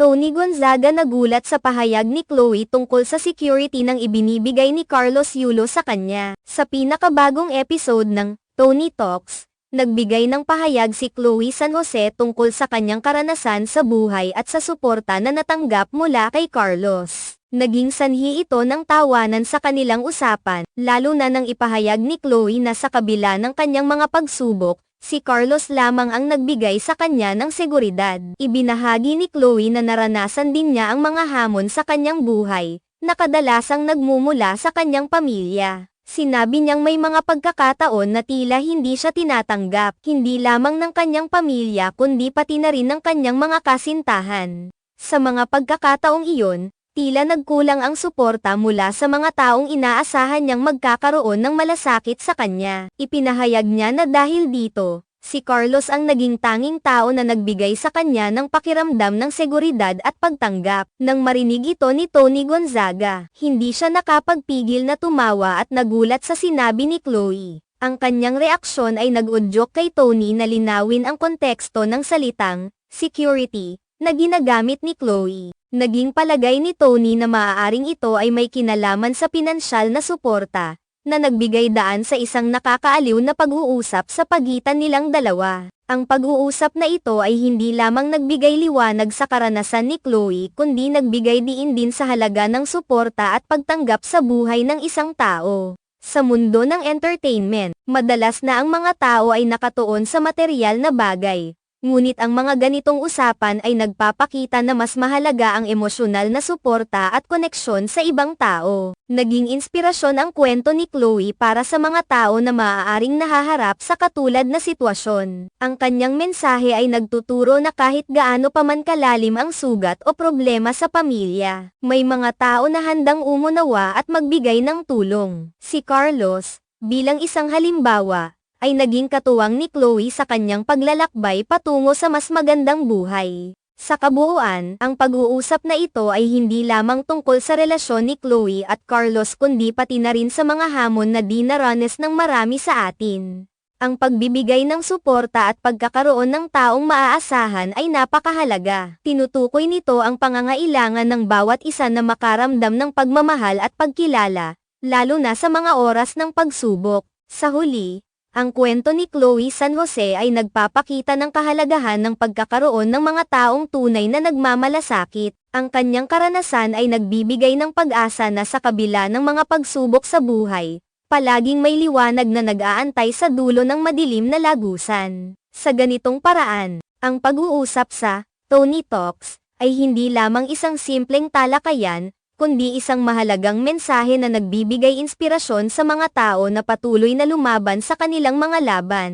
Tony Gonzaga nagulat sa pahayag ni Chloe tungkol sa security ng ibinibigay ni Carlos Yulo sa kanya. Sa pinakabagong episode ng Tony Talks, nagbigay ng pahayag si Chloe San Jose tungkol sa kanyang karanasan sa buhay at sa suporta na natanggap mula kay Carlos. Naging sanhi ito ng tawanan sa kanilang usapan, lalo na nang ipahayag ni Chloe na sa kabila ng kanyang mga pagsubok, si Carlos lamang ang nagbigay sa kanya ng seguridad. Ibinahagi ni Chloe na naranasan din niya ang mga hamon sa kanyang buhay, na kadalasang nagmumula sa kanyang pamilya. Sinabi niyang may mga pagkakataon na tila hindi siya tinatanggap, hindi lamang ng kanyang pamilya kundi pati na rin ng kanyang mga kasintahan. Sa mga pagkakataong iyon, tila nagkulang ang suporta mula sa mga taong inaasahan niyang magkakaroon ng malasakit sa kanya. Ipinahayag niya na dahil dito, si Carlos ang naging tanging tao na nagbigay sa kanya ng pakiramdam ng seguridad at pagtanggap. Nang marinig ito ni Tony Gonzaga, hindi siya nakapagpigil na tumawa at nagulat sa sinabi ni Chloe. Ang kanyang reaksyon ay nag-udyok kay Tony na linawin ang konteksto ng salitang security na ginagamit ni Chloe. Naging palagay ni Tony na maaaring ito ay may kinalaman sa pinansyal na suporta, na nagbigay daan sa isang nakakaaliw na pag-uusap sa pagitan nilang dalawa. Ang pag-uusap na ito ay hindi lamang nagbigay liwanag sa karanasan ni Chloe kundi nagbigay diin din sa halaga ng suporta at pagtanggap sa buhay ng isang tao. Sa mundo ng entertainment, madalas na ang mga tao ay nakatuon sa materyal na bagay. Ngunit ang mga ganitong usapan ay nagpapakita na mas mahalaga ang emosyonal na suporta at koneksyon sa ibang tao. Naging inspirasyon ang kwento ni Chloe para sa mga tao na maaaring nahaharap sa katulad na sitwasyon. Ang kanyang mensahe ay nagtuturo na kahit gaano pa man kalalim ang sugat o problema sa pamilya, may mga tao na handang umunawa at magbigay ng tulong. Si Carlos, bilang isang halimbawa, ay naging katuwang ni Chloe sa kanyang paglalakbay patungo sa mas magandang buhay. Sa kabuuan, ang pag-uusap na ito ay hindi lamang tungkol sa relasyon ni Chloe at Carlos kundi pati na rin sa mga hamon na dinaranas ng marami sa atin. Ang pagbibigay ng suporta at pagkakaroon ng taong maaasahan ay napakahalaga. Tinutukoy nito ang pangangailangan ng bawat isa na makaramdam ng pagmamahal at pagkilala, lalo na sa mga oras ng pagsubok. Sa huli, ang kwento ni Chloe San Jose ay nagpapakita ng kahalagahan ng pagkakaroon ng mga taong tunay na nagmamalasakit. Ang kanyang karanasan ay nagbibigay ng pag-asa na sa kabila ng mga pagsubok sa buhay, palaging may liwanag na nag-aantay sa dulo ng madilim na lagusan. Sa ganitong paraan, ang pag-uusap sa Tony Talks ay hindi lamang isang simpleng talakayan, kundi isang mahalagang mensahe na nagbibigay inspirasyon sa mga tao na patuloy na lumaban sa kanilang mga laban.